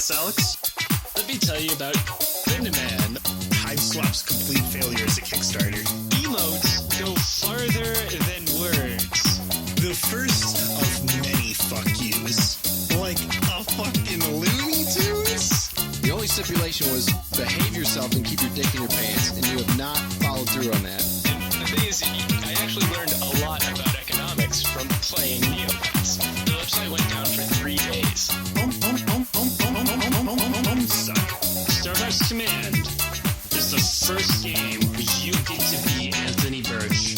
Yes, Alex? Let me tell you about Fandom. Time Swap's complete failure as a Kickstarter. Emotes go farther than words. The first of many fuck yous. Like a fucking Looney Tunes? The only stipulation was behave yourself and keep your dick in your pants, and you have not followed through on that. And the thing is, I actually learned a lot about economics from playing Neopets. The website went down for 3 days. Homestuck. Starbucks Command is the first game where you get to be Anthony Birch.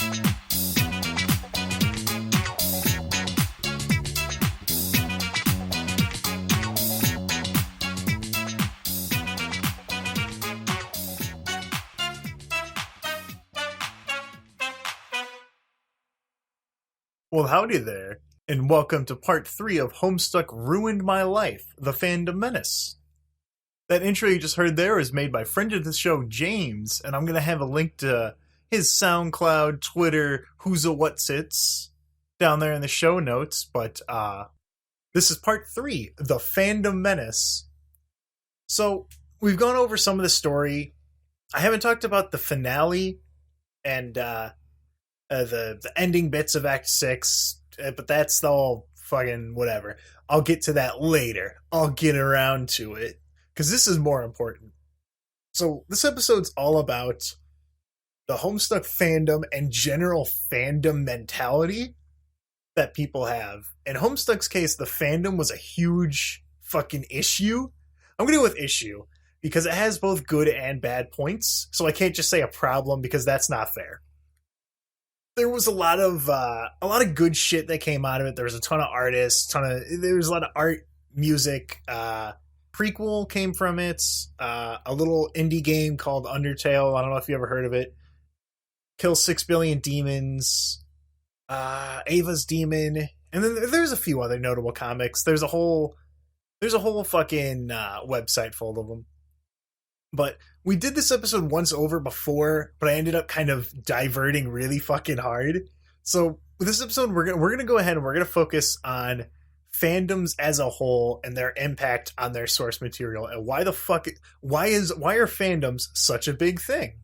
Well, howdy there, and welcome to part 3 of Homestuck Ruined My Life, the Fandom Menace. That intro you just heard there is made by friend of the show, James, and I'm going to have a link to his SoundCloud, Twitter, who's a whatsits down there in the show notes, but this is part 3, the Fandom Menace. So, we've gone over some of the story. I haven't talked about the finale and the ending bits of Act 6, but that's all fucking whatever. I'll get to that later. I'll get around to it, because this is more important. So this episode's all about the Homestuck fandom and general fandom mentality that people have. In Homestuck's case, the fandom was a huge fucking issue. I'm going to go with issue, because it has both good and bad points, so I can't just say a problem, because that's not fair. There was a lot of good shit that came out of it. There was a ton of artists, there was a lot of art, music. Prequel came from it. A little indie game called Undertale. I don't know if you ever heard of it. Kill 6 Billion Demons. Ava's Demon. And then there's a few other notable comics. There's a whole fucking website full of them. But we did this episode once over before, but I ended up kind of diverting really fucking hard. So with this episode, we're gonna go ahead and we're gonna focus on fandoms as a whole and their impact on their source material, and why are fandoms such a big thing?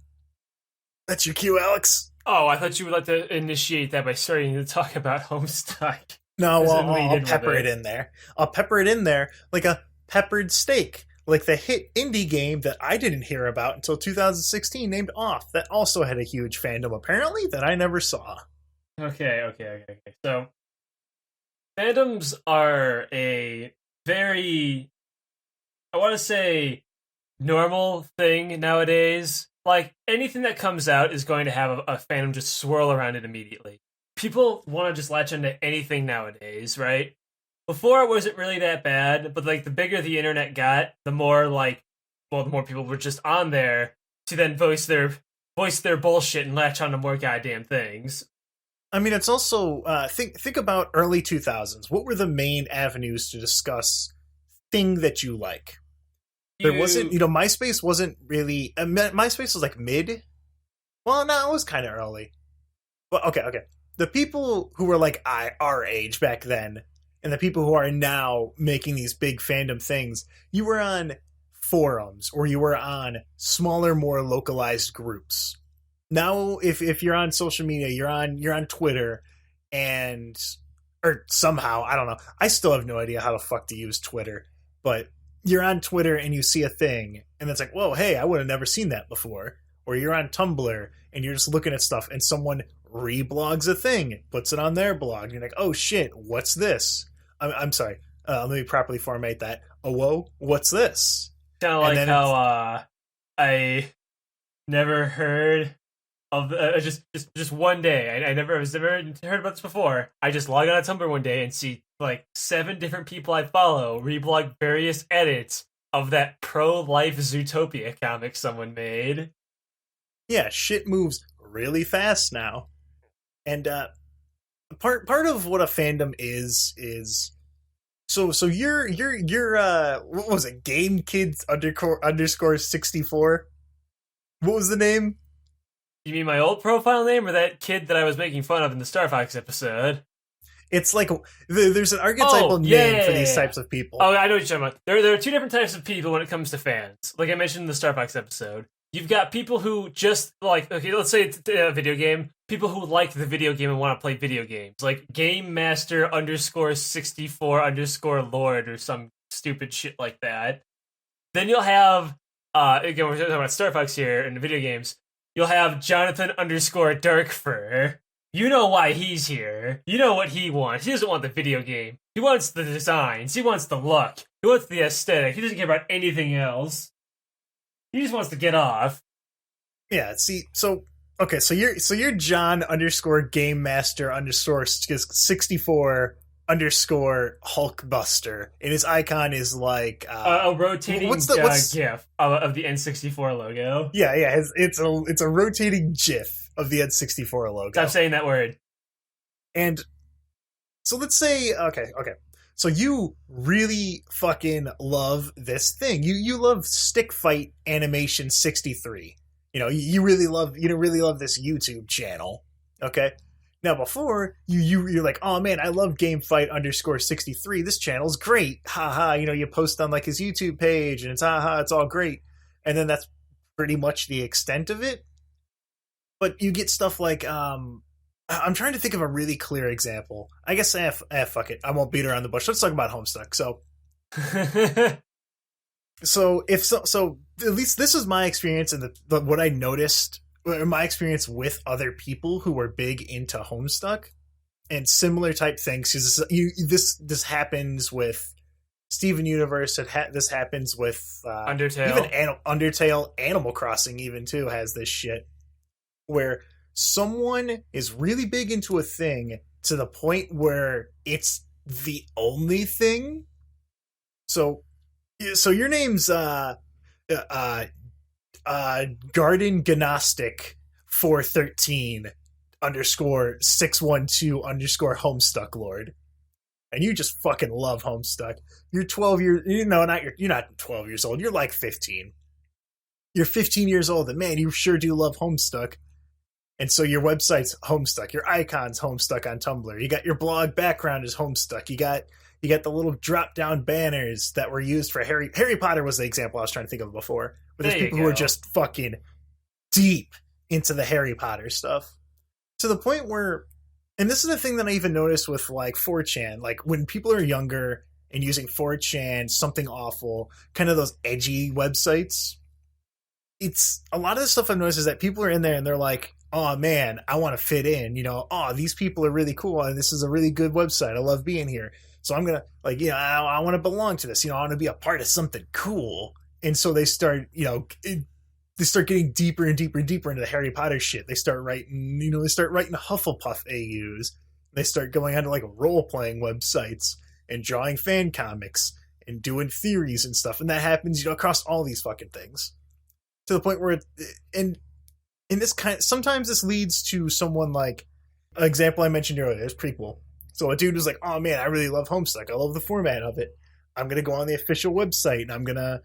That's your cue, Alex. Oh, I thought you would like to initiate that by starting to talk about Homestuck. No, I'll pepper it in there. I'll pepper it in there like a peppered steak. Like the hit indie game that I didn't hear about until 2016 named Off, that also had a huge fandom, apparently, that I never saw. Okay. So, fandoms are a very, I want to say, normal thing nowadays. Like, anything that comes out is going to have a fandom just swirl around it immediately. People want to just latch onto anything nowadays, right? Before it wasn't really that bad, but like the bigger the internet got, the more the more people were just on there to then voice their bullshit and latch onto more goddamn things. I mean, it's also think about early 2000s. What were the main avenues to discuss thing that you like? There wasn't, MySpace wasn't really. MySpace was like mid. Well, no, it was kind of early. Well, okay. The people who were like our age back then, and the people who are now making these big fandom things, you were on forums or you were on smaller, more localized groups. Now, if you're on social media, you're on Twitter, or somehow, I don't know. I still have no idea how the fuck to use Twitter, but you're on Twitter and you see a thing, and it's like, whoa, hey, I would have never seen that before. Or you're on Tumblr and you're just looking at stuff, and someone reblogs a thing, puts it on their blog, and you're like, oh shit, what's this? I'm sorry. Let me properly formate that. Oh, whoa, what's this? Kind of like how I never heard of just one day. I never heard about this before. I just log on to Tumblr one day and see like 7 different people I follow reblog various edits of that pro-life Zootopia comic someone made. Yeah, shit moves really fast now, and part of what a fandom is so you're what was it, Game Kids _ 64? What was the name? You mean my old profile name, or that kid that I was making fun of in the Star Fox episode? It's like there's an archetypal name for these types of people. Oh, I know what you're talking about. There are two different types of people when it comes to fans. Like I mentioned in the Starbucks episode, you've got people who just like, okay, let's say it's a video game. People who like the video game and want to play video games, like Game Master _64 Lord or some stupid shit like that. Then you'll have, again, we're talking about Starbucks here in the video games. You'll have Jonathan _Darkfur. You know why he's here. You know what he wants. He doesn't want the video game. He wants the designs. He wants the look. He wants the aesthetic. He doesn't care about anything else. He just wants to get off. Yeah, see, so you're John _Game Master _64 _Hulkbuster, and his icon is like a rotating GIF of the N64 logo. Yeah, it's a rotating GIF of the N64 logo. Stop saying that word. And so let's say, okay. So you really fucking love this thing. You love Stick Fight Animation 63. You know, you really love this YouTube channel. Okay. Now before you're like, oh man, I love Game Fight _63. This channel's great. Haha. You know, you post on like his YouTube page and it's haha, it's all great. And then that's pretty much the extent of it. But you get stuff like I'm trying to think of a really clear example. I guess fuck it. I won't beat around the bush. Let's talk about Homestuck. So at least this is my experience and what I noticed, my experience with other people who were big into Homestuck and similar type things. This happens with Steven Universe. This happens with Undertale. Even Undertale, Animal Crossing even too has this shit where someone is really big into a thing to the point where it's the only thing. So your name's Garden Gnostic 413 _612 Homestuck Lord, and you just fucking love Homestuck. You're 12 years. You're not 12 years old. You're like 15. You're 15 years old, and man, you sure do love Homestuck. And so your website's Homestuck. Your icon's Homestuck on Tumblr. You got your blog background is Homestuck. You got the little drop-down banners that were used for Harry Potter was the example I was trying to think of before. But there's people who are just fucking deep into the Harry Potter stuff. To the point where, and this is the thing that I even noticed with like 4chan, like when people are younger and using 4chan, Something Awful, kind of those edgy websites, it's a lot of the stuff I've noticed is that people are in there and they're like, oh man, I want to fit in, you know, oh, these people are really cool and this is a really good website. I love being here. So I'm going to like, you know, I want to belong to this, you know, I want to be a part of something cool. And so they start, you know, they start getting deeper and deeper and deeper into the Harry Potter shit. They start writing, you know, Hufflepuff AUs. They start going onto like role-playing websites and drawing fan comics and doing theories and stuff. And that happens, you know, across all these fucking things. To the point where, and in this kind, sometimes this leads to someone like, an example I mentioned earlier, is prequel. So a dude was like, oh man, I really love Homestuck. I love the format of it. I'm going to go on the official website and I'm going to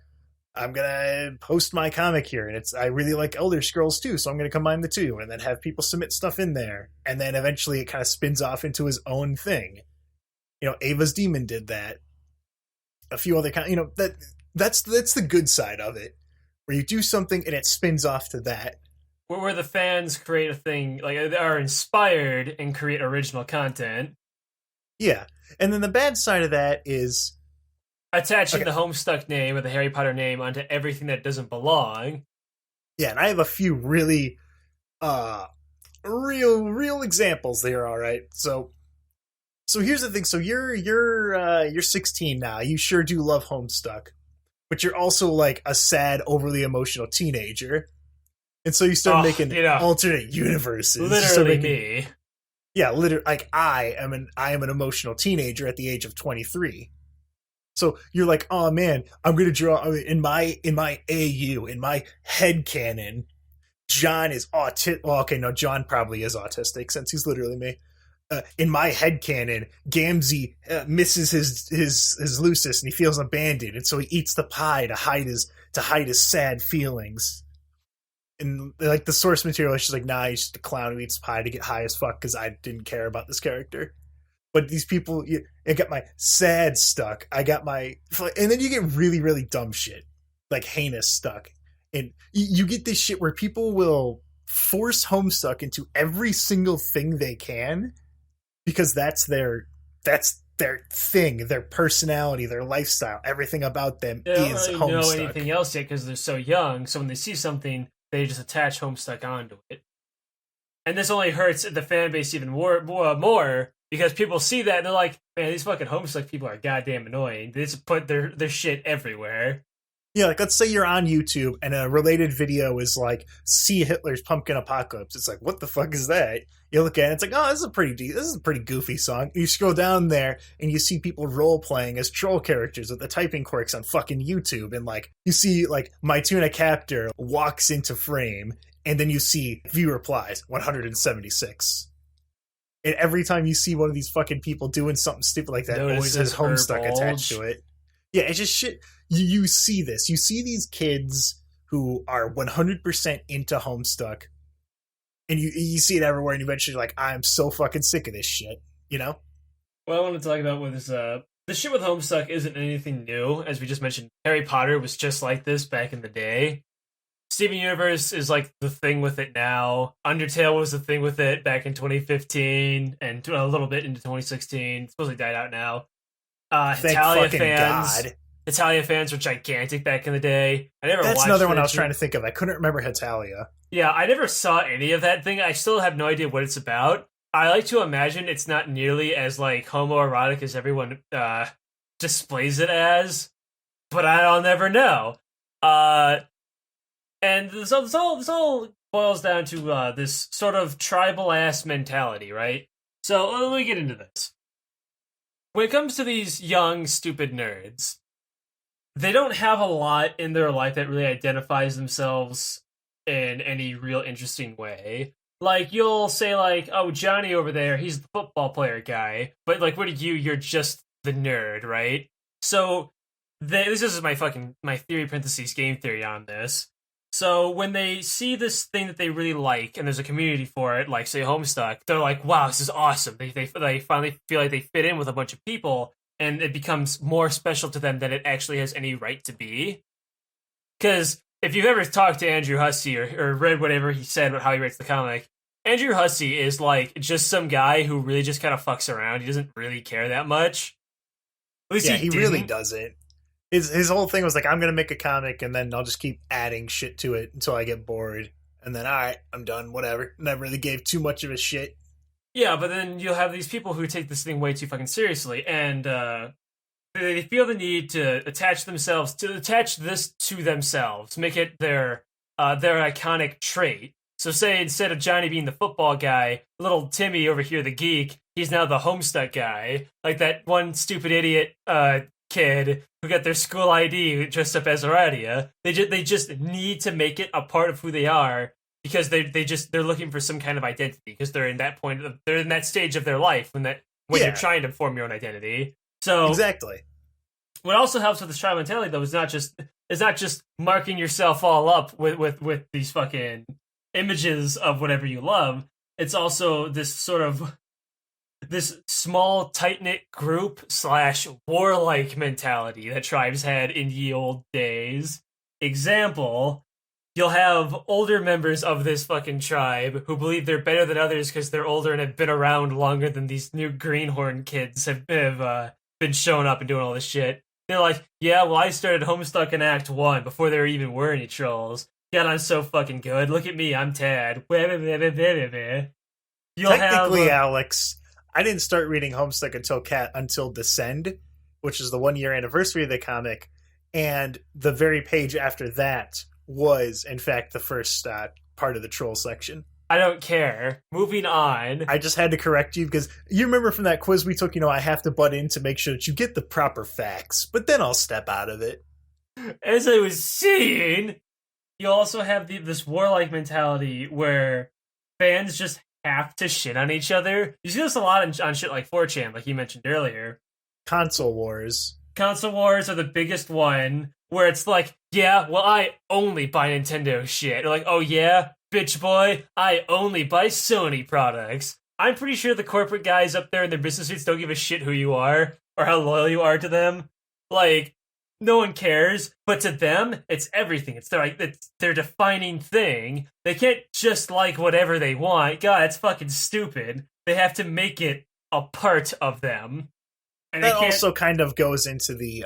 post my comic here. And I really like Elder Scrolls too. So I'm going to combine the two and then have people submit stuff in there. And then eventually it kind of spins off into his own thing. You know, Ava's Demon did that. A few other kind, you know, that's the good side of it, where you do something and it spins off to that. Where the fans create a thing, like they are inspired and create original content. Yeah. And then the bad side of that is attaching the Homestuck name or the Harry Potter name onto everything that doesn't belong. Yeah, and I have a few really real examples there, all right? So here's the thing. So you're 16 now. You sure do love Homestuck. But you're also like a sad, overly emotional teenager. And so you start making alternate universes. Literally me. Yeah, literally, like I am an emotional teenager at the age of 23. So you're like, oh man, I'm gonna draw in my AU, in my headcanon, John is autistic. Well, okay, no, John probably is autistic since he's literally me. In my headcanon, Gamzee misses his Lucis and he feels abandoned, and so he eats the pie to hide his sad feelings. And like the source material is just like, nah, he's just a clown who eats pie to get high as fuck because I didn't care about this character. But these people, I got my sad stuck. I got my, and then you get really, really dumb shit, like heinous stuck. And you get this shit where people will force Homestuck into every single thing they can because that's their thing, their personality, their lifestyle. Everything about them They don't is really Homestuck. know anything else yet because they're so young. So when they see something, they just attach Homestuck onto it. And this only hurts the fan base even more because people see that and they're like, man, these fucking Homestuck people are goddamn annoying. They just put their shit everywhere. Yeah, like let's say you're on YouTube and a related video is like, see Hitler's Pumpkin Apocalypse. It's like, what the fuck is that? You look at it, it's like, oh, this is a pretty goofy song. You scroll down there and you see people role playing as troll characters with the typing quirks on fucking YouTube, and like you see like My Tuna Captor walks into frame, and then you see view replies 176. And every time you see one of these fucking people doing something stupid like that, it always has Homestuck attached to it. Yeah, it's just shit. You see this. You see these kids who are 100% into Homestuck, and you see it everywhere, and eventually you're like, I'm so fucking sick of this shit, you know? What I want to talk about with this, the shit with Homestuck isn't anything new. As we just mentioned, Harry Potter was just like this back in the day. Steven Universe is like the thing with it now. Undertale was the thing with it back in 2015 and a little bit into 2016. It's supposedly died out now. Italia fans. God. Italia fans were gigantic back in the day. I never. That's another one I was trying to think of. I couldn't remember Italia. Yeah, I never saw any of that thing. I still have no idea what it's about. I like to imagine it's not nearly as like homoerotic as everyone displays it as, but I'll never know. And this all boils down to this sort of tribal ass mentality, right? So let me get into this. When it comes to these young, stupid nerds, they don't have a lot in their life that really identifies themselves in any real interesting way. Like, you'll say, like, oh, Johnny over there, he's the football player guy. But, like, what are you? You're just the nerd, right? So, this is my theory, parentheses, game theory on this. So, when they see this thing that they really like, and there's a community for it, like, say, Homestuck, they're like, wow, this is awesome. They finally feel like they fit in with a bunch of people, and it becomes more special to them than it actually has any right to be. Because if you've ever talked to Andrew Hussey or read whatever he said about how he writes the comic, Andrew Hussey is like just some guy who really just kind of fucks around. He doesn't really care that much. At least he really doesn't. His whole thing was like, I'm going to make a comic and then I'll just keep adding shit to it until I get bored. And then, all right, I'm done, whatever. Never really gave too much of a shit. Yeah, but then you'll have these people who take this thing way too fucking seriously, and they feel the need to attach this to themselves, make it their iconic trait. So say instead of Johnny being the football guy, little Timmy over here, the geek, he's now the Homestuck guy. Like that one stupid idiot kid who got their school ID dressed up as Aradia. They just need to make it a part of who they are, because they're looking for some kind of identity, because they're in that stage of their life when you're trying to form your own identity. So exactly. What also helps with this tribal mentality, though, is not just marking yourself all up with these fucking images of whatever you love. It's also this sort of this small tight-knit group / warlike mentality that tribes had in ye old days. Example, you'll have older members of this fucking tribe who believe they're better than others because they're older and have been around longer than these new greenhorn kids have been showing up and doing all this shit. They're like, yeah, well, I started Homestuck in Act 1 before there even were any trolls. God, I'm so fucking good. Look at me, I'm Tad. Technically, Aleks, I didn't start reading Homestuck until Descend, which is the 1-year anniversary of the comic, and the very page after that was, in fact, the first part of the troll section. I don't care. Moving on. I just had to correct you because you remember from that quiz we took, I have to butt in to make sure that you get the proper facts, but then I'll step out of it. As I was saying, you also have this warlike mentality where fans just have to shit on each other. You see this a lot on shit like 4chan, like you mentioned earlier. Console wars. Console wars are the biggest one, where it's like, yeah, well, I only buy Nintendo shit. Or like, oh yeah, bitch boy, I only buy Sony products. I'm pretty sure the corporate guys up there in their business suits don't give a shit who you are or how loyal you are to them. Like, no one cares, but to them, it's everything. It's their defining thing. They can't just like whatever they want. God, it's fucking stupid. They have to make it a part of them. And that also kind of goes into the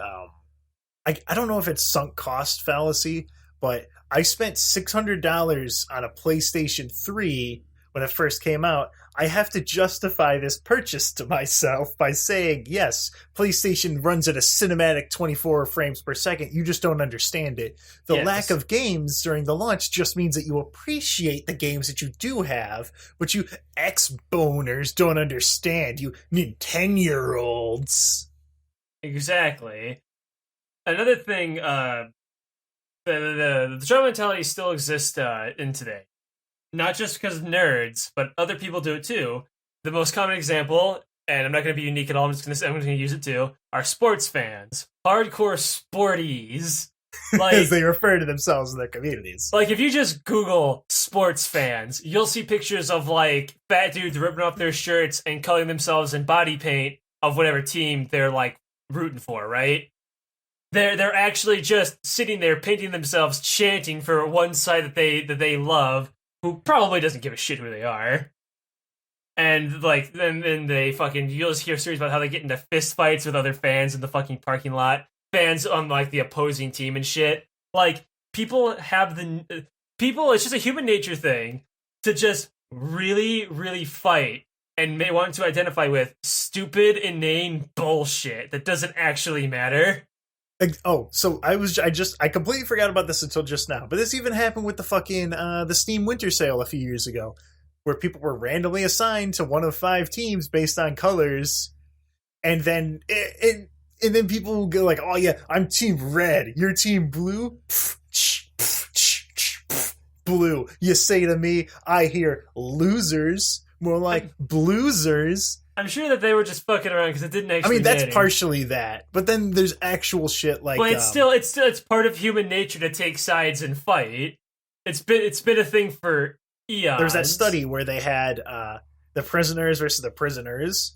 I don't know if it's sunk cost fallacy, but I spent $600 on a PlayStation 3 when it first came out. I have to justify this purchase to myself by saying, yes, PlayStation runs at a cinematic 24 frames per second. You just don't understand it. The lack of games during the launch just means that you appreciate the games that you do have, but you ex-boners don't understand, you 10-year-olds. Exactly. Another thing, the genre mentality still exists in today. Not just because of nerds, but other people do it too. The most common example, and I'm not going to be unique at all, I'm going to use it too, are sports fans. Hardcore sporties. Like, as they refer to themselves in their communities. Like, if you just Google sports fans, you'll see pictures of, like, fat dudes ripping off their shirts and coloring themselves in body paint of whatever team they're, like, rooting for, right? They're actually just sitting there painting themselves, chanting for one side that they love, who probably doesn't give a shit who they are. And, like, then they fucking, you'll just hear stories about how they get into fist fights with other fans in the fucking parking lot. Fans on, like, the opposing team and shit. Like, people, it's just a human nature thing to just really, really fight and may want to identify with stupid, inane bullshit that doesn't actually matter. Oh, so I completely forgot about this until just now. But this even happened with the fucking the Steam Winter Sale a few years ago, where people were randomly assigned to one of 5 teams based on colors, and then and then people will go like, "Oh yeah, I'm Team Red. You're Team Blue." Blue. You say to me, I hear losers. More like bloozers. I'm sure that they were just fucking around because it didn't actually. I mean, that's partially that, but then there's actual shit like. But it's part of human nature to take sides and fight. It's been a thing for eons. There's that study where they had the prisoners versus the prisoners,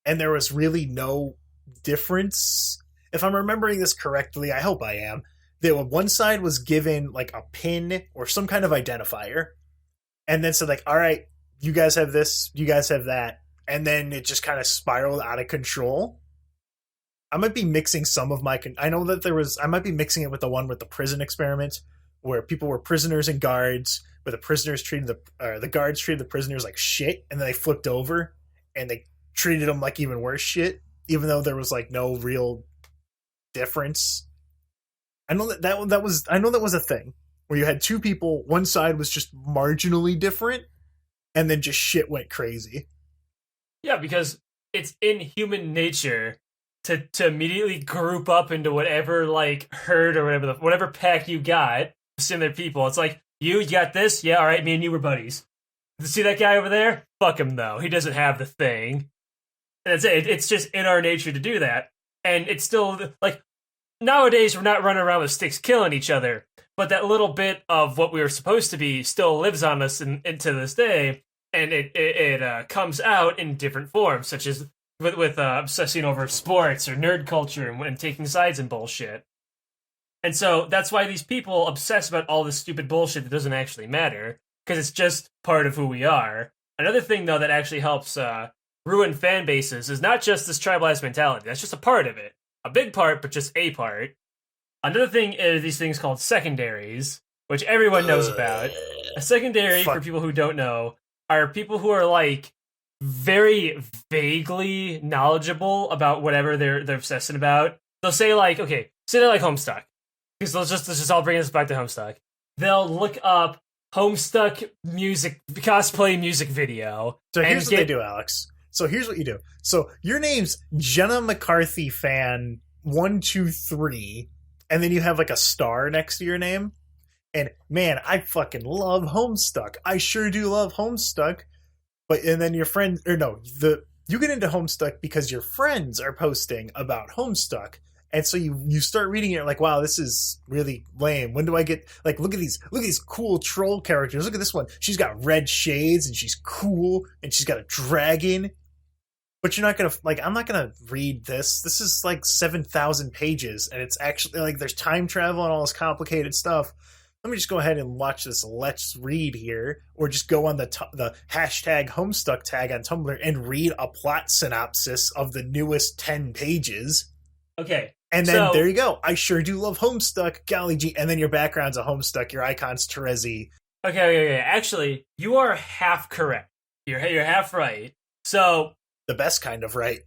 and there was really no difference. If I'm remembering this correctly, I hope I am. One side was given like a pin or some kind of identifier, and then said like, "All right, you guys have this, you guys have that." And then it just kind of spiraled out of control. I might be mixing some of my... I know that I might be mixing it with the one with the prison experiment, where people were prisoners and guards, where the prisoners treated the guards treated the prisoners like shit, and then they flipped over, and they treated them like even worse shit, even though there was like no real difference. I know that was a thing, where you had 2 people, one side was just marginally different, and then just shit went crazy. Yeah, because it's in human nature to immediately group up into whatever like herd or whatever pack you got, similar people. It's like, you got this? Yeah, alright, me and you were buddies. See that guy over there? Fuck him though. He doesn't have the thing. And that's it. It's just in our nature to do that. And it's still like, nowadays we're not running around with sticks killing each other, but that little bit of what we were supposed to be still lives on us into this day. And it comes out in different forms, such as with obsessing over sports or nerd culture and taking sides in bullshit. And so that's why these people obsess about all this stupid bullshit that doesn't actually matter, because it's just part of who we are. Another thing, though, that actually helps ruin fan bases is not just this tribalized mentality. That's just a part of it. A big part, but just a part. Another thing is these things called secondaries, which everyone knows about. A secondary, for people who don't know, are people who are like very vaguely knowledgeable about whatever they're obsessing about. They'll say like, okay, say they like Homestuck, because let's just all bring this back to Homestuck. They'll look up Homestuck music cosplay music video. So here's what they do, Alex. So here's what you do. So your name's Jenna McCarthy fan 123, and then you have like a star next to your name. And man, I fucking love Homestuck. I sure do love Homestuck. And then your friend, you get into Homestuck because your friends are posting about Homestuck, And so you start reading it like, wow, this is really lame. When do I get like look at these cool troll characters. Look at this one. She's got red shades and she's cool and she's got a dragon. But you're not gonna like. I'm not gonna read this. This is like 7,000 pages, and it's actually like there's time travel and all this complicated stuff. Let me just go ahead and watch this. Let's read here, or just go on the hashtag Homestuck tag on Tumblr and read a plot synopsis of the newest 10 pages. Okay, and then there you go. I sure do love Homestuck. Golly gee, and then your background's a Homestuck. Your icon's Terezi. Okay. Actually, you are half correct. You're half right. So. The best kind of right.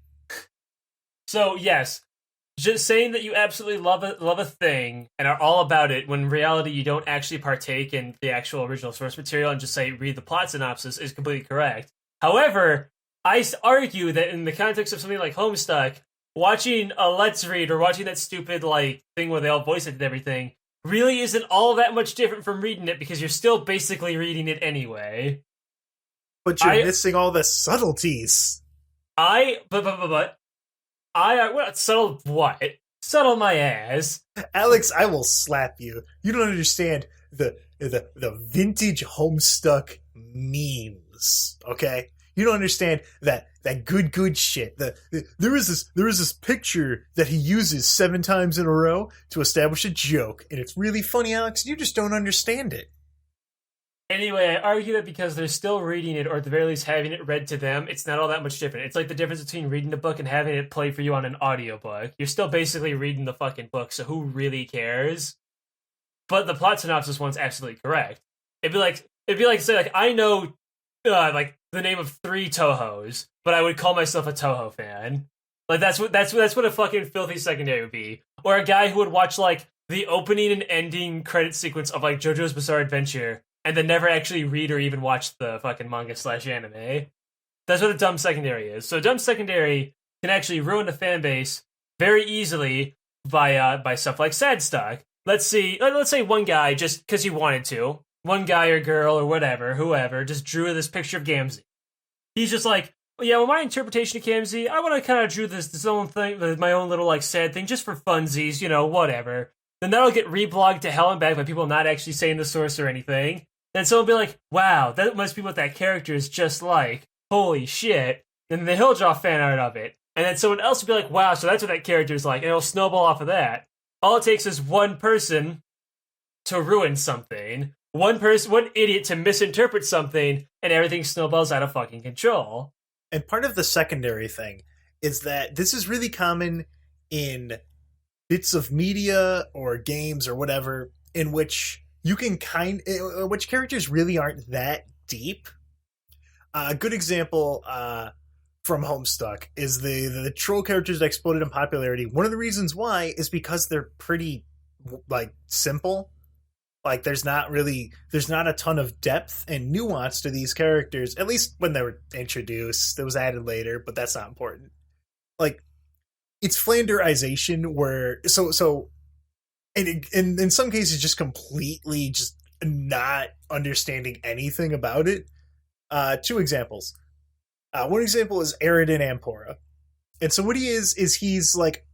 So, yes, just saying that you absolutely love a thing and are all about it when in reality you don't actually partake in the actual original source material and just say read the plot synopsis is completely correct. However, I argue that in the context of something like Homestuck, watching a Let's Read or watching that stupid like thing where they all voice it and everything really isn't all that much different from reading it because you're still basically reading it anyway. But you're missing all the subtleties. What? Settle what? Settle my ass. Aleks, I will slap you. You don't understand the vintage Homestuck memes, okay? You don't understand that good shit. There is this picture that he uses 7 times in a row to establish a joke, and it's really funny, Aleks. You just don't understand it. Anyway, I argue that because they're still reading it, or at the very least having it read to them, it's not all that much different. It's like the difference between reading a book and having it play for you on an audiobook. You're still basically reading the fucking book, so who really cares? But the plot synopsis one's absolutely correct. It'd be like say like I know like the name of 3 Tohos, but I would call myself a Toho fan. Like that's what a fucking filthy secondary would be. Or a guy who would watch like the opening and ending credit sequence of like JoJo's Bizarre Adventure and then never actually read or even watch the fucking manga/anime. That's what a dumb secondary is. So a dumb secondary can actually ruin a fan base very easily by stuff like sad stock. Let's say one guy, just because he wanted to, one guy or girl or whatever, whoever, just drew this picture of Gamzee. He's just like, well, my interpretation of Gamzee, I want to kind of drew this own thing, my own little like sad thing, just for funsies, whatever. Then that'll get reblogged to hell and back by people not actually saying the source or anything. Then someone will be like, wow, that must be what that character is just like. Holy shit. And then he'll draw fan art of it. And then someone else will be like, wow, so that's what that character is like. And it'll snowball off of that. All it takes is one person to ruin something. One idiot to misinterpret something, and everything snowballs out of fucking control. And part of the secondary thing is that this is really common in bits of media or games or whatever in which you can which characters really aren't that deep. A good example from Homestuck is the troll characters that exploded in popularity. One of the reasons why is because they're pretty like simple. Like there's not a ton of depth and nuance to these characters, at least when they were introduced. It was added later, but that's not important. Like it's flanderization where and in some cases just completely just not understanding anything about it. 2 examples. One example is Eridan Ampora. And so what he is he's like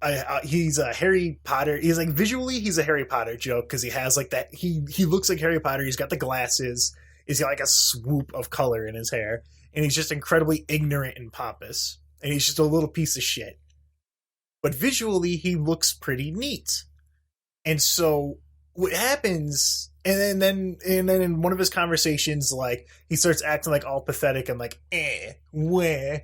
he's a Harry Potter. He's like visually he's a Harry Potter joke because he has like that he looks like Harry Potter. He's got the glasses. He's got like a swoop of color in his hair, and he's just incredibly ignorant and pompous. And he's just a little piece of shit. But visually he looks pretty neat. And so what happens, and then in one of his conversations, like he starts acting like all pathetic and like weh.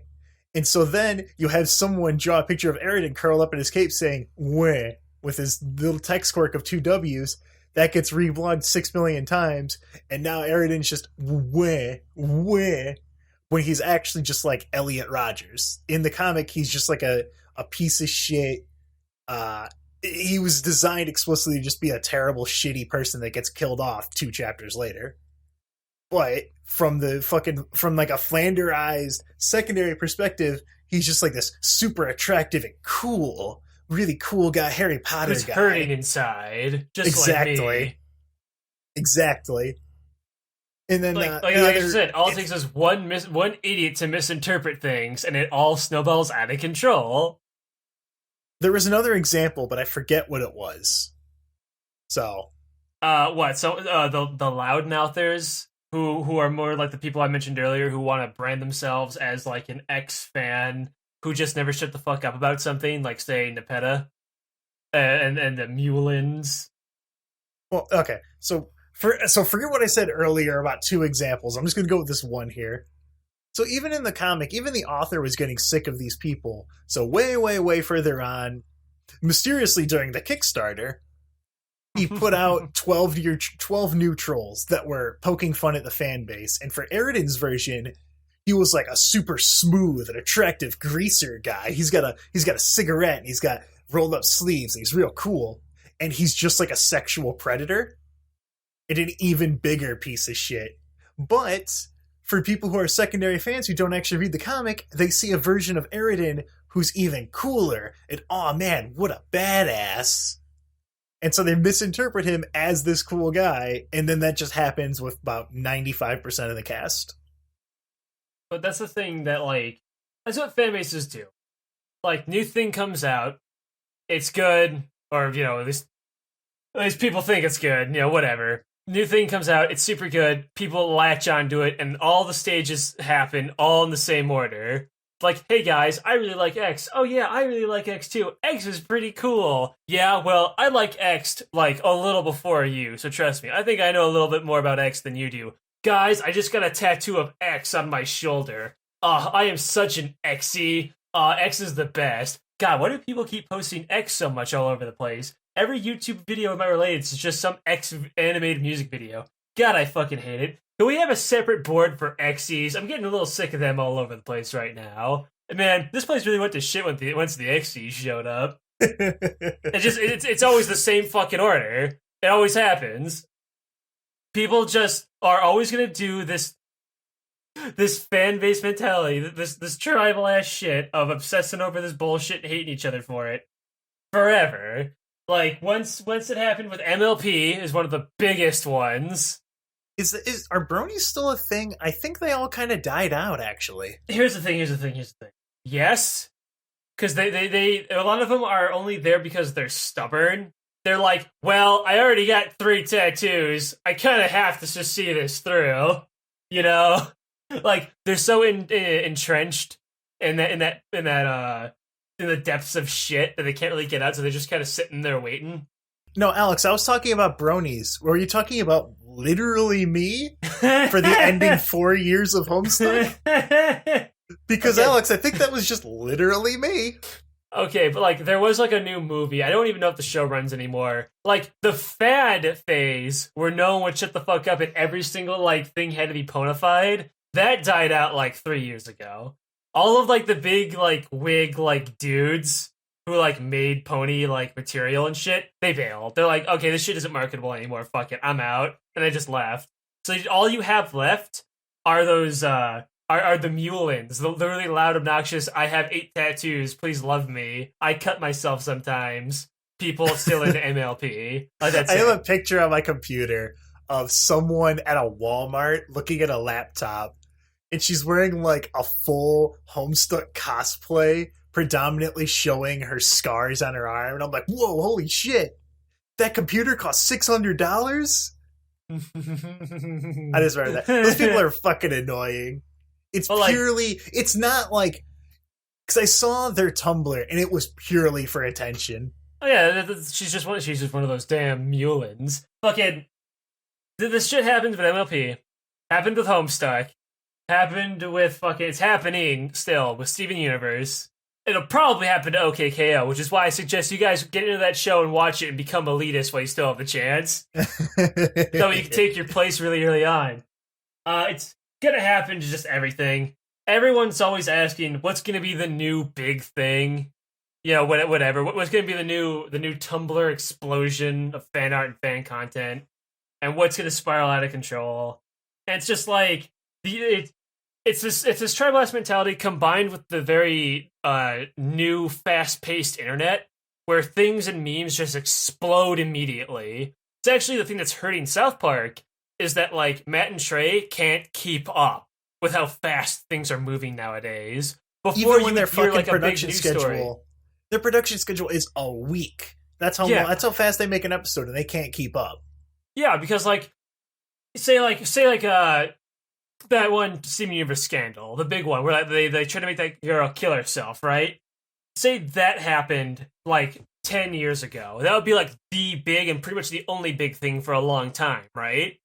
And so then you have someone draw a picture of Eridan curled up in his cape saying weh with his little text quirk of 2 W's. That gets reblogged 6 million times, and now Eridan's just weh when he's actually just like Elliot Rodgers. In the comic, he's just like a piece of shit. He was designed explicitly to just be a terrible, shitty person that gets killed off 2 chapters later. But from like a flanderized secondary perspective, he's just like this super attractive and cool, really cool guy, Harry Potter Who's guy. hurting inside, just like me. Exactly. And then, like I said, all it takes is one idiot to misinterpret things, and it all snowballs out of control. There was another example, but I forget what it was. So What? So the loudmouthers who are more like the people I mentioned earlier who want to brand themselves as like an ex fan who just never shut the fuck up about something, like say Nepeta and the muelins. well, okay. So forget what I said earlier about 2 examples. I'm just going to go with this one here. So even in the comic, even the author was getting sick of these people. So way, way, way further on, mysteriously during the Kickstarter, he put out 12 new trolls that were poking fun at the fan base. And for Eridan's version, he was like a super smooth and attractive greaser guy. He's got a cigarette and he's got rolled up sleeves and he's real cool. And he's just like a sexual predator and an even bigger piece of shit. But for people who are secondary fans who don't actually read the comic, they see a version of Eridan who's even cooler. And oh man, what a badass. And so they misinterpret him as this cool guy, and then that just happens with about 95% of the cast. But that's the thing that, like, that's what fan bases do. Like, new thing comes out, it's good, or, you know, at least people think it's good, you know, whatever. New thing comes out, it's super good, people latch onto it, and all the stages happen all in the same order. Like, hey guys, I really like X. Oh yeah, I really like X too. X is pretty cool. Yeah, well, I like X like a little before you, so trust me. I think I know a little bit more about X than you do. Guys, I just got a tattoo of X on my shoulder. I am such an Xy. X is the best. God, why do people keep posting X so much all over the place? Every YouTube video of my related is just some X animated music video. God, I fucking hate it. Can we have a separate board for Xies? I'm getting a little sick of them all over the place right now. And man, this place really went to shit once the Xies showed up. It's always the same fucking order. It always happens. People just are always gonna do this fan base mentality, this tribal ass shit of obsessing over this bullshit and hating each other for it forever. Like once it happened with MLP is one of the biggest ones. Are bronies still a thing? I think they all kind of died out, actually. Here's the thing. Yes, because they a lot of them are only there because they're stubborn. They're like, well, I already got 3 tattoos. I kind of have to just see this through, you know. Like they're so entrenched in the depths of shit that they can't really get out, so they're just kind of sitting there waiting. No, Alex, I was talking about bronies. Were you talking about literally me for the ending 4 years of Homestuck? Because, okay. Alex, I think that was just literally me. Okay, but, like, there was, like, a new movie. I don't even know if the show runs anymore. Like, the fad phase, where no one would shut the fuck up and every single, like, thing had to be ponified, that died out, like, 3 years ago. All of, like, the big, like, wig, like, dudes who, like, made pony, like, material and shit, they bailed. They're like, okay, this shit isn't marketable anymore, fuck it, I'm out. And they just left. So all you have left are those, are the muelins, the really loud, obnoxious, I have 8 tattoos, please love me, I cut myself sometimes, people still into MLP. That's I have a picture on my computer of someone at a Walmart looking at a laptop, and she's wearing, like, a full Homestuck cosplay, predominantly showing her scars on her arm, and I'm like, whoa, holy shit, that computer cost $600? I just read that. Those people are fucking annoying. It's purely, it's not like, because I saw their Tumblr, and it was purely for attention. Oh yeah, she's just one of those damn muelins. Fucking, this shit happened with MLP, happened with Homestuck, happened with fucking, it's happening still with Steven Universe. It'll probably happen to OKKO, which is why I suggest you guys get into that show and watch it and become elitist while you still have the chance. So you can take your place really early on. It's gonna happen to just everything. Everyone's always asking, what's gonna be the new big thing? You know, whatever. What's gonna be the new Tumblr explosion of fan art and fan content? And what's gonna spiral out of control? And it's just like, it's this tribal-ass mentality combined with the very new, fast-paced internet, where things and memes just explode immediately. It's actually the thing that's hurting South Park, is that, like, Matt and Trey can't keep up with how fast things are moving nowadays. Before even when their fucking like production schedule, story. Their production schedule is a week. That's how that's how fast they make an episode, and they can't keep up. Yeah, because say that one Steven Universe scandal, the big one where they try to make that girl kill herself, right? Say that happened 10 years ago. That would be the big and pretty much the only big thing for a long time, right?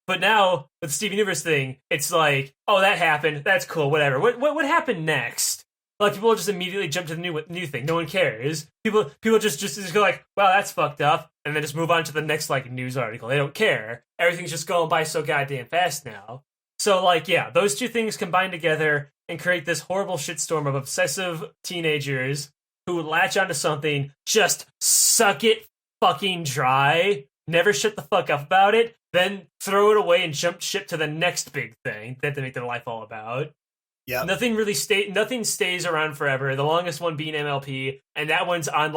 But now with the Steven Universe thing, it's oh, that happened. That's cool. Whatever. What happened next? People will just immediately jump to the new thing. No one cares. People just go wow, that's fucked up, and then just move on to the next news article. They don't care. Everything's just going by so goddamn fast now. So those two things combine together and create this horrible shitstorm of obsessive teenagers who latch onto something, just suck it fucking dry, never shut the fuck up about it, then throw it away and jump ship to the next big thing that they make their life all about. Yeah, nothing stays around forever. The longest one being MLP, and that one's on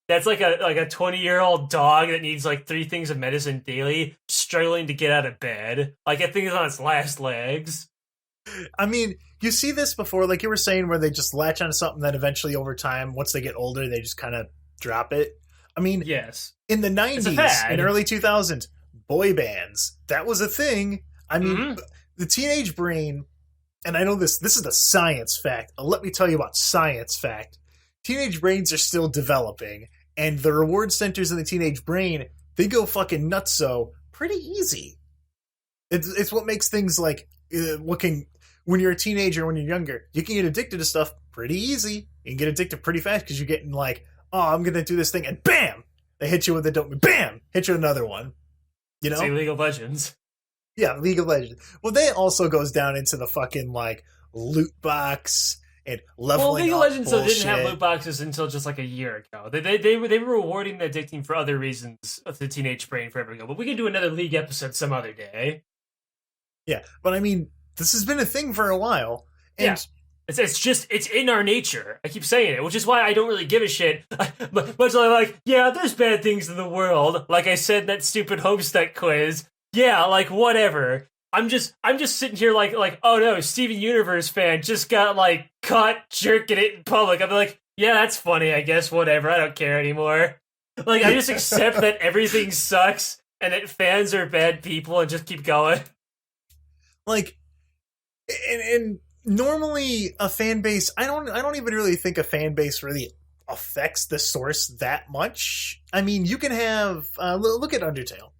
that's a 20-year-old dog that needs 3 things of medicine daily, struggling to get out of bed. That thing is on its last legs. I mean, you see this before, you were saying, where they just latch onto something that eventually over time, once they get older, they just kind of drop it. I mean, yes, in the 90s and early 2000s, boy bands, that was a thing. I mean, the teenage brain. And I know this is the science fact. Let me tell you about science fact. Teenage brains are still developing, and the reward centers in the teenage brain, they go fucking nutso pretty easy. It's what makes things when you're a teenager, when you're younger, you can get addicted to stuff pretty easy. You can get addicted pretty fast because you're getting oh, I'm going to do this thing, and bam! They hit you with a dopamine. Bam! Hit you with another one. You know? Say League of Legends. Yeah, League of Legends. Well, that also goes down into the fucking, loot box and leveling up. Well, League of Legends bullshit. Didn't have loot boxes until just, a year ago. They were rewarding the addicting for other reasons of the teenage brain forever ago. But we can do another League episode some other day. Yeah, but I mean, this has been a thing for a while. And yeah. It's in our nature. I keep saying it, which is why I don't really give a shit. Much yeah, there's bad things in the world. Like I said in that stupid Homestuck quiz. Yeah, whatever. I'm just sitting here oh no, Steven Universe fan just got caught jerking it in public. I'm yeah, that's funny, I guess, whatever. I don't care anymore. I just accept that everything sucks and that fans are bad people and just keep going. And normally a fan base, I don't even really think a fan base really affects the source that much. I mean, you can have look at Undertale.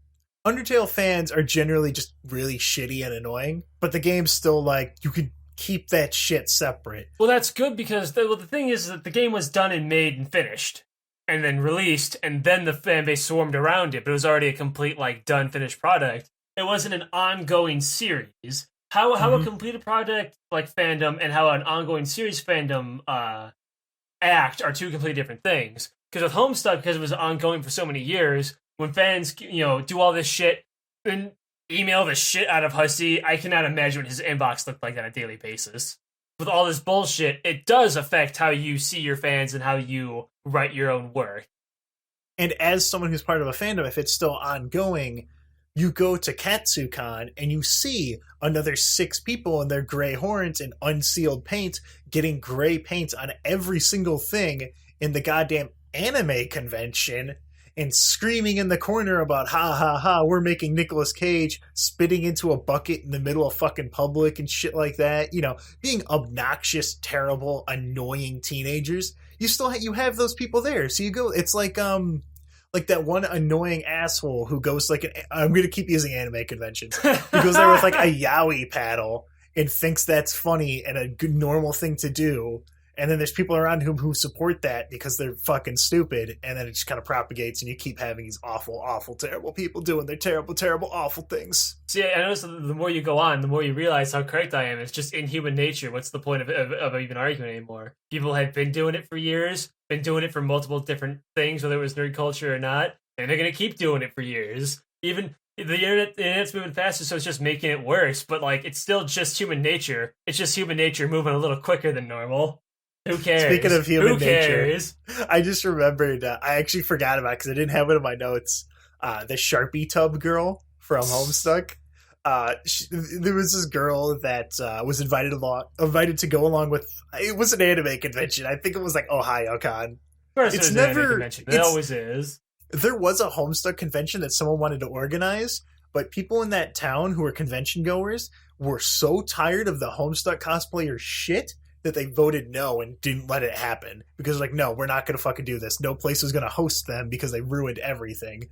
Undertale fans are generally just really shitty and annoying, but the game's still you can keep that shit separate. Well, that's good because the thing is that the game was done and made and finished, and then released, and then the fan base swarmed around it, but it was already a complete done, finished product. It wasn't an ongoing series. How a completed product fandom and how an ongoing series fandom act are two completely different things. Because with Homestuck, because it was ongoing for so many years, when fans, do all this shit and email the shit out of Hussey, I cannot imagine what his inbox looked like on a daily basis. With all this bullshit, it does affect how you see your fans and how you write your own work. And as someone who's part of a fandom, if it's still ongoing, you go to KatsuCon and you see another 6 people in their gray horns and unsealed paint getting gray paint on every single thing in the goddamn anime convention and screaming in the corner about ha ha ha, we're making Nicolas Cage spitting into a bucket in the middle of fucking public and shit like that. Being obnoxious, terrible, annoying teenagers. You still you have those people there. So you go, it's like that one annoying asshole who goes I'm going to keep using anime conventions. He goes there with a yaoi paddle and thinks that's funny and a good normal thing to do. And then there's people around him who support that because they're fucking stupid. And then it just kind of propagates and you keep having these awful, awful, terrible people doing their terrible, terrible, awful things. See, I notice that the more you go on, the more you realize how correct I am. It's just in human nature. What's the point of even arguing anymore? People have been doing it for years, been doing it for multiple different things, whether it was nerd culture or not. And they're going to keep doing it for years. Even the internet's moving faster, so it's just making it worse. But it's still just human nature. It's just human nature moving a little quicker than normal. Who cares? Speaking of human nature, I just remembered, I actually forgot about it because I didn't have it in my notes, the Sharpie tub girl from Homestuck. There was this girl that was invited to go along with, it was an anime convention. I think it was OhioCon. course, It's there's an anime never- convention. It it's- always is. There was a Homestuck convention that someone wanted to organize, but people in that town who were convention goers were so tired of the Homestuck cosplayer shit that they voted no and didn't let it happen. Because, like, no, we're not going to fucking do this. No place was going to host them because they ruined everything.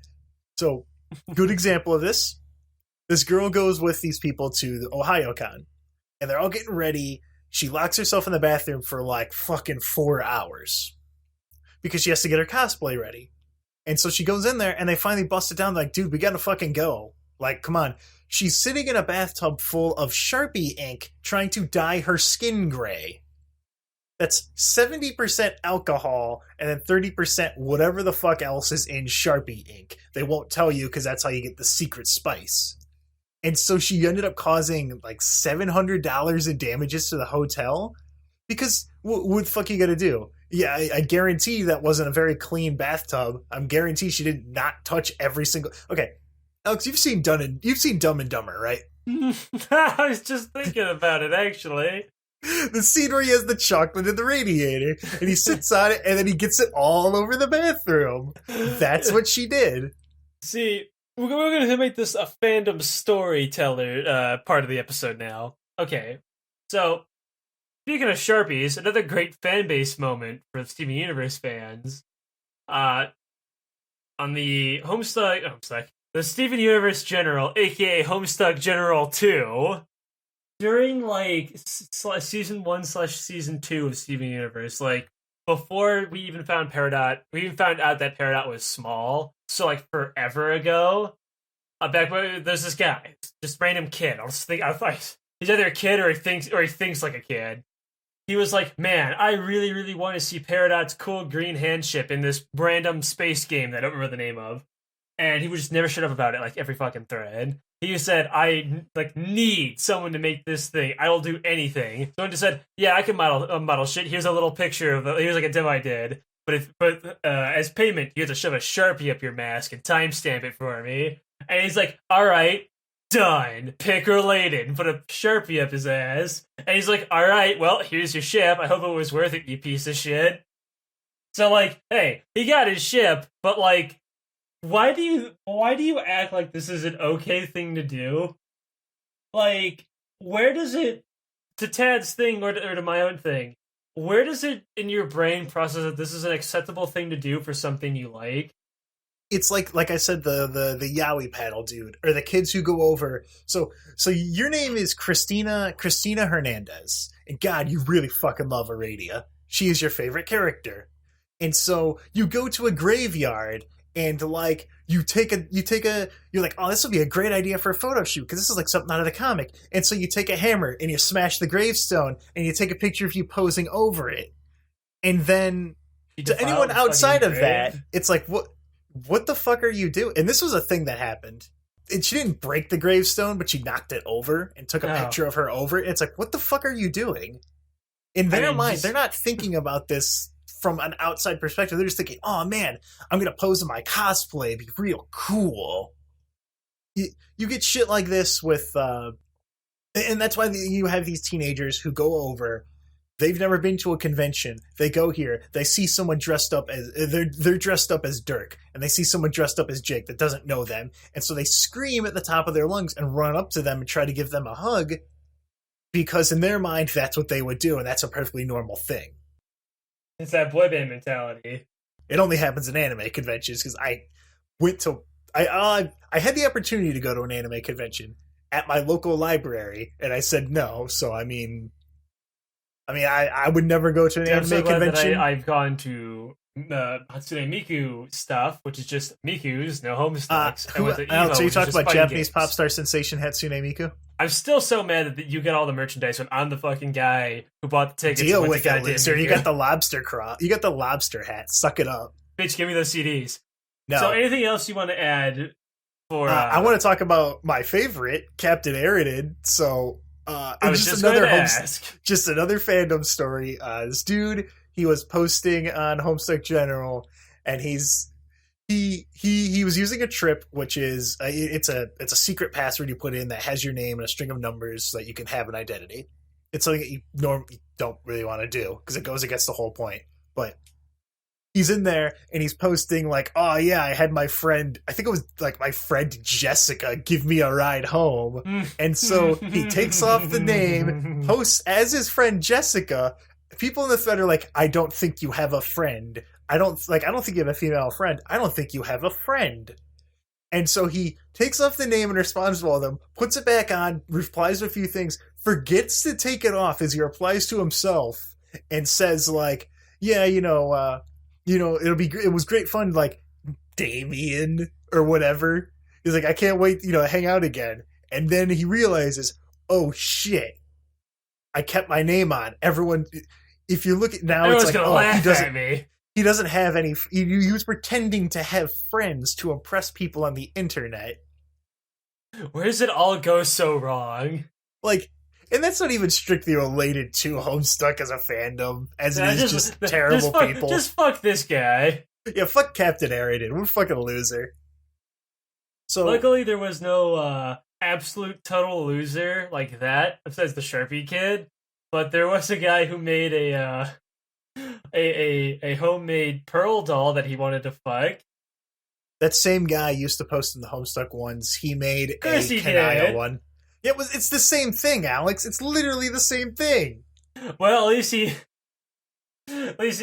So, good example of this. This girl goes with these people to the OhioCon, and they're all getting ready. She locks herself in the bathroom for, like, fucking 4 hours because she has to get her cosplay ready. And so she goes in there, and they finally bust it down, like, dude, we gotta fucking go. Like, come on. She's sitting in a bathtub full of Sharpie ink trying to dye her skin gray. That's 70% alcohol and then 30% whatever the fuck else is in Sharpie ink. They won't tell you because that's how you get the secret spice. And so she ended up causing like $700 in damages to the hotel because what the fuck you gotta do? Yeah, I guarantee that wasn't a very clean bathtub. I'm guarantee she did not touch every single. Okay, Aleks, you've seen Dumb and Dumber, right? I was just thinking about it, actually. The scene where he has the chocolate in the radiator and he sits on it and then he gets it all over the bathroom. That's what she did. See, we're going to make this a fandom storyteller part of the episode now. Okay, so speaking of Sharpies, another great fan base moment for the Steven Universe fans. On the Homestuck, the Steven Universe General, aka Homestuck General 2, during like season 1/season 2 of Steven Universe, like before we even found Peridot, we even found out that Peridot was small. So like forever ago, back when there's this guy, just random kid. He's either a kid or he thinks like a kid. He was like, man, I really, really want to see Peridot's cool green handship in this random space game that I don't remember the name of. And he would just never shut up about it, like every fucking thread. He said, I need someone to make this thing. I will do anything. Someone just said, yeah, I can model shit. Here's a little picture of here's like a demo I did. But as payment, you have to shove a Sharpie up your mask and timestamp it for me. And he's like, all right, done. Pick related. Put a Sharpie up his ass. And he's like, all right, well, here's your ship. I hope it was worth it, you piece of shit. So, like, hey, he got his ship, but, like, why do you act like this is an okay thing to do? Like, where does it, to Tad's thing or to my own thing, where does it in your brain process that this is an acceptable thing to do for something you like? It's like I said, the yaoi paddle dude, or the kids who go over. So your name is Christina Hernandez, and God, you really fucking love Aradia. She is your favorite character, and so you go to a graveyard and like you're like, oh, this would be a great idea for a photo shoot because this is like something out of the comic, and so you take a hammer and you smash the gravestone and you take a picture of you posing over it, and then to anyone outside of that, it's like what the fuck are you doing? And this was a thing that happened. And she didn't break the gravestone, but she knocked it over and took a picture of her over it. It's like, what the fuck are you doing? In their mind, they're not thinking about this from an outside perspective. They're just thinking, oh man, I'm going to pose in my cosplay, be real cool. You get shit like this with, and that's why you have these teenagers who go over. They've never been to a convention. They go here. They see someone dressed up as they're dressed up as Dirk, and they see someone dressed up as Jake that doesn't know them, and so they scream at the top of their lungs and run up to them and try to give them a hug, because in their mind that's what they would do, and that's a perfectly normal thing. It's that boy band mentality. It only happens in anime conventions because I had the opportunity to go to an anime convention at my local library, and I said no. So I would never go to an anime convention. I've gone to Hatsune Miku stuff, which is just Miku's, no Homestucks. So you talk about Japanese pop star sensation Hatsune Miku? I'm still so mad that you get all the merchandise when I'm the fucking guy who bought the tickets. Deal with it, loser. You got the lobster you got the lobster hat. Suck it up. Bitch, give me those CDs. No. So anything else you want to add for... I want to talk about my favorite, Captain Aridin. So... I was just another just another fandom story. This dude, he was posting on Homestuck General, and he was using a trip, which is it's a secret password you put in that has your name and a string of numbers so that you can have an identity. It's something that you normally don't really want to do because it goes against the whole point. But he's in there and he's posting like, oh yeah, I had my friend, I think it was like my friend Jessica give me a ride home. And so he takes off the name, posts as his friend Jessica. People in the thread are like, I don't think you have a friend. I don't think you have a female friend. I don't think you have a friend. And so he takes off the name and responds to all of them, puts it back on, replies to a few things, forgets to take it off as he replies to himself and says like, yeah, it was great fun, like Damien or whatever. He's like, I can't wait, to hang out again. And then he realizes, oh shit, I kept my name on. Everyone, if you look at now, Everyone's it's like, gonna laugh at me. He doesn't have any. He was pretending to have friends to impress people on the internet. Where does it all go so wrong? Like, and that's not even strictly related to Homestuck as a fandom, as it is just terrible people. Just fuck this guy. Yeah, fuck Captain Aridin. We're fucking a loser. So luckily, there was no absolute total loser like that, besides the Sharpie kid. But there was a guy who made a homemade Pearl doll that he wanted to fuck. That same guy used to post in the Homestuck ones. He made a he Kanaya did. one. Yeah, it's the same thing, Aleks. It's literally the same thing. Well, at least he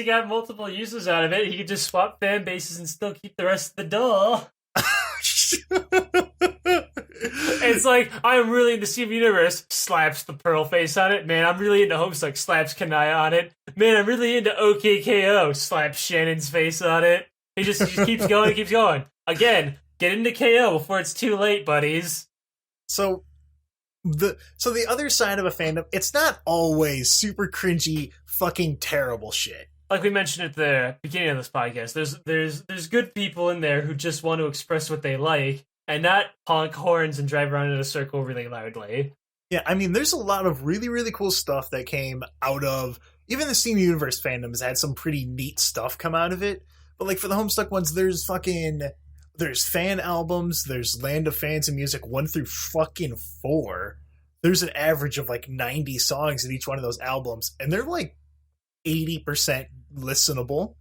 got multiple uses out of it. He could just swap fan bases and still keep the rest of the doll. It's like, I'm really into Steven Universe, slaps the Pearl face on it. Man, I'm really into Homestuck, slaps Kanaya on it. Man, I'm really into OKKO, slaps Shannon's face on it. He just keeps going. Again, get into KO before it's too late, buddies. So the other side of a fandom, it's not always super cringy, fucking terrible shit. Like we mentioned at the beginning of this podcast, there's good people in there who just want to express what they like and not honk horns and drive around in a circle really loudly. Yeah, I mean, there's a lot of really, really cool stuff that came out of, even the Steam Universe fandom has had some pretty neat stuff come out of it. But like for the Homestuck ones, there's fan albums, there's Land of Fans and Music 1 through fucking 4. There's an average of like 90 songs in each one of those albums, and they're like 80% listenable.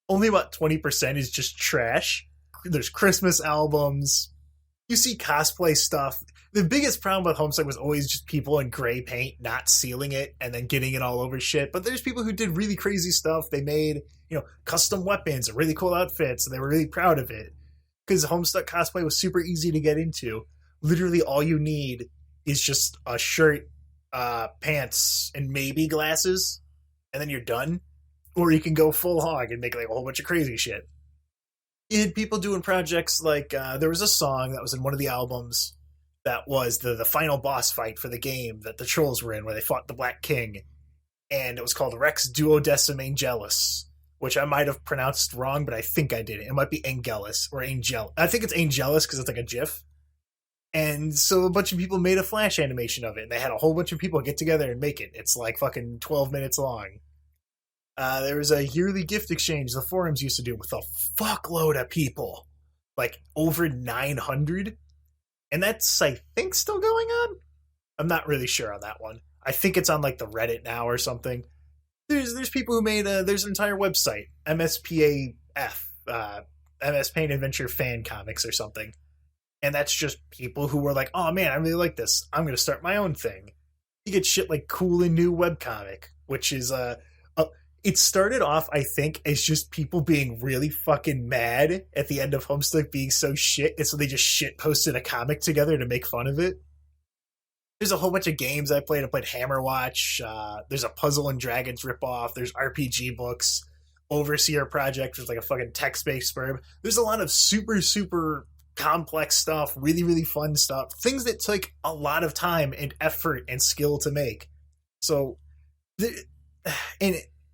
Only about 20% is just trash. There's Christmas albums. You see cosplay stuff. The biggest problem with Homestuck was always just people in gray paint not sealing it and then getting it all over shit. But there's people who did really crazy stuff. They made, custom weapons and really cool outfits, and they were really proud of it. Because Homestuck cosplay was super easy to get into. Literally all you need is just a shirt, pants, and maybe glasses, and then you're done. Or you can go full hog and make like a whole bunch of crazy shit. You had people doing projects like, there was a song that was in one of the albums that was the final boss fight for the game that the trolls were in, where they fought the Black King. And it was called Rex Duodecim Angelus, which I might have pronounced wrong, but I think I did it. It might be Angelus or Angel. I think it's Angelus because it's like a GIF. And so a bunch of people made a flash animation of it. And they had a whole bunch of people get together and make it. It's like fucking 12 minutes long. There was a yearly gift exchange the forums used to do with a fuckload of people. Like over 900. And that's, I think, still going on? I'm not really sure on that one. I think it's on like the Reddit now or something. There's people who made there's an entire website, MSPAF, MS Paint Adventure Fan Comics or something. And that's just people who were like, oh man, I really like this. I'm going to start my own thing. You get shit like Cool and New Webcomic, which is it started off, I think, as just people being really fucking mad at the end of Homestuck being so shit, and so they just shit posted a comic together to make fun of it. There's a whole bunch of games I played. I played Hammerwatch. There's a Puzzle and Dragons ripoff. There's RPG books. Overseer Project, which is like a fucking text-based spurb. There's a lot of super, super complex stuff, really, really fun stuff. Things that took a lot of time and effort and skill to make. So,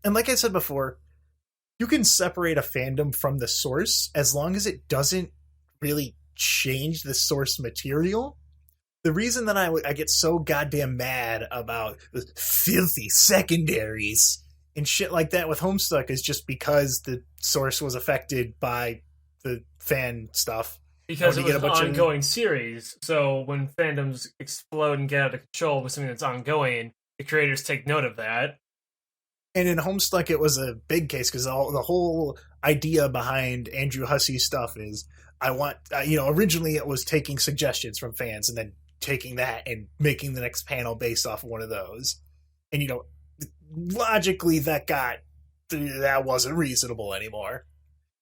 and like I said before, you can separate a fandom from the source as long as it doesn't really change the source material. The reason that I get so goddamn mad about the filthy secondaries and shit like that with Homestuck is just because the source was affected by the fan stuff. Because it was an ongoing series, so when fandoms explode and get out of control with something that's ongoing, the creators take note of that. And in Homestuck, it was a big case because the whole idea behind Andrew Hussey's stuff is originally it was taking suggestions from fans and then taking that and making the next panel based off of one of those. And, logically that wasn't reasonable anymore.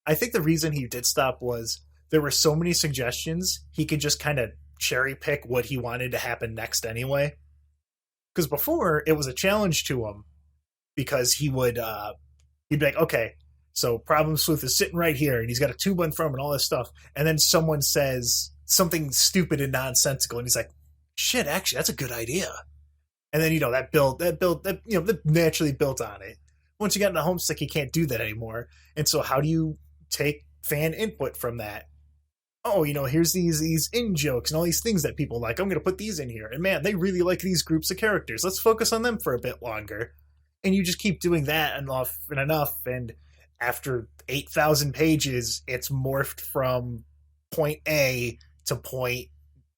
I think the reason he did stop was there were so many suggestions, he could just kind of cherry pick what he wanted to happen next anyway. Because before, it was a challenge to him. Because he'd be like, okay, so Problem Sleuth is sitting right here, and he's got a tube in front of him and all this stuff. And then someone says something stupid and nonsensical, and he's like, shit, actually, that's a good idea. And then, that naturally built on it. Once you got into Homestuck, you can't do that anymore. And so how do you take fan input from that? Oh, here's these in-jokes and all these things that people like. I'm going to put these in here. And man, they really like these groups of characters. Let's focus on them for a bit longer. And you just keep doing that enough. And after 8,000 pages, it's morphed from point A to point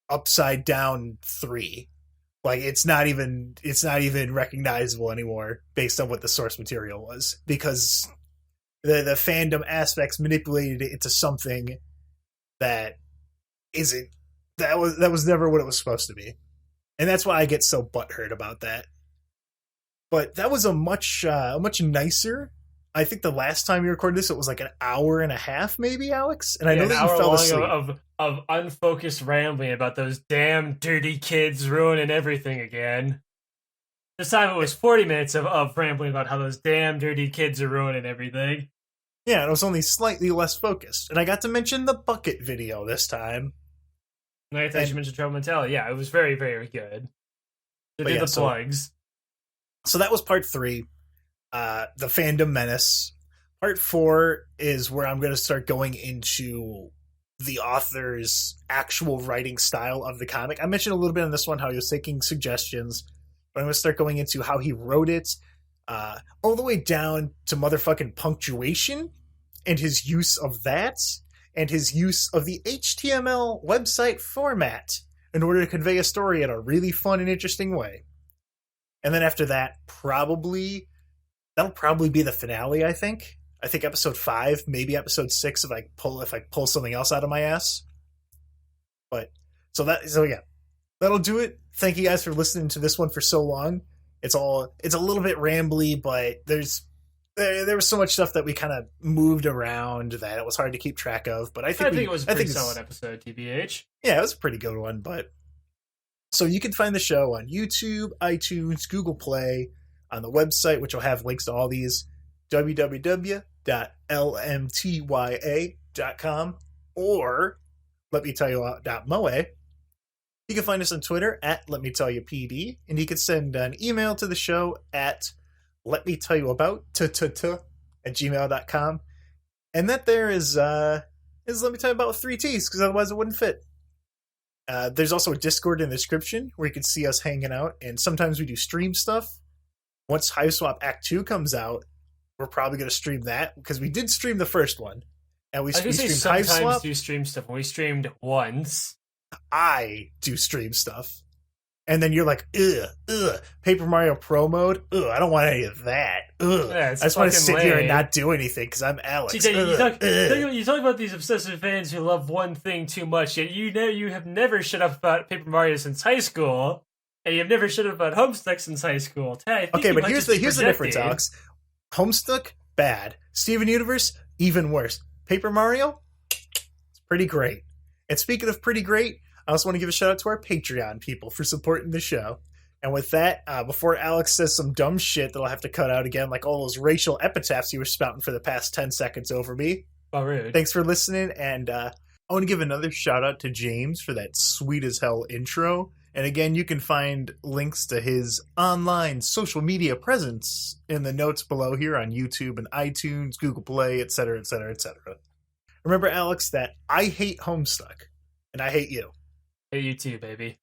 upside down 3. Like it's not even recognizable anymore based on what the source material was, because the fandom aspects manipulated it into something that was never what it was supposed to be. And that's why I get so butthurt about that. But that was a much nicer. I think the last time you recorded this, it was like an hour and a half, maybe, Aleks. And I know that you fell asleep. Of unfocused rambling about those damn dirty kids ruining everything again. This time it was 40 minutes of rambling about how those damn dirty kids are ruining everything. Yeah, and it was only slightly less focused. And I got to mention the bucket video this time. And I thought you mentioned Trouble Mentality. Yeah, it was very, very good. They did the plugs. So that was part 3, the Fandom Menace. Part 4 is where I'm going to start going into the author's actual writing style of the comic. I mentioned a little bit on this one how he was taking suggestions, but I'm going to start going into how he wrote it, all the way down to motherfucking punctuation and his use of that, and his use of the HTML website format in order to convey a story in a really fun and interesting way. And then after that, that'll probably be the finale, I think. I think episode 5, maybe episode 6 if I pull something else out of my ass. So yeah. That'll do it. Thank you guys for listening to this one for so long. It's a little bit rambly, but there was so much stuff that we kind of moved around that it was hard to keep track of. But I think it was a pretty solid episode, TBH. Yeah, it was a pretty good one, but so you can find the show on YouTube, iTunes, Google Play, on the website, which will have links to all these, www.LMTYA.com or LetMeTellYou.moe. You can find us on Twitter at LetMeTellYouPD, and you can send an email to the show at LetMeTellYouAbout@gmail.com. And that there is Let Me Tell You About with 3 T's, because otherwise it wouldn't fit. There's also a Discord in the description where you can see us hanging out, and sometimes we do stream stuff. Once Hive Swap Act 2 comes out, we're probably going to stream that, because we did stream the first one. And we streamed Hive Swap. Sometimes do stream stuff. We streamed once. I do stream stuff. And then you're like, Paper Mario Pro Mode? I don't want any of that. Yeah, I just want to sit here and not do anything because I'm Aleks. You talk about these obsessive fans who love one thing too much, yet you have never shut up about Paper Mario since high school, and you've never shut up about Homestuck since high school. Okay, but here's the difference, Aleks. Homestuck, bad. Steven Universe, even worse. Paper Mario, it's pretty great. And speaking of pretty great, I also want to give a shout out to our Patreon people for supporting the show. And with that, before Aleks says some dumb shit that I'll have to cut out again, like all those racial epitaphs you were spouting for the past 10 seconds over me. Oh, rude. Thanks for listening. And I want to give another shout out to James for that sweet as hell intro. And again, you can find links to his online social media presence in the notes below here on YouTube and iTunes, Google Play, etc., etc., etc. Remember, Aleks, that I hate Homestuck, and I hate you. Hey, you too, baby.